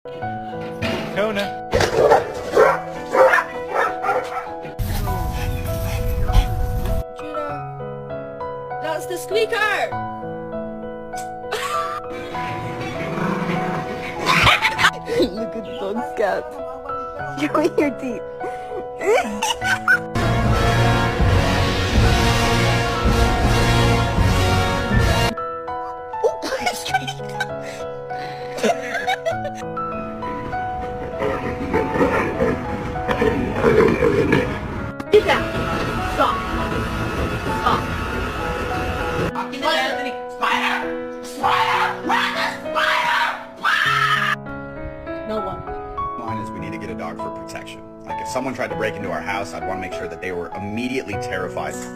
Kona. Judah, that's the squeaker! Look at those cats. Showing your teeth. Get down! Stop! Stop! Spider! Spider! Run the spider! No one. Line is we need to get a dog for protection. Like if someone tried to break into our house, I'd want to make sure that they were immediately terrified.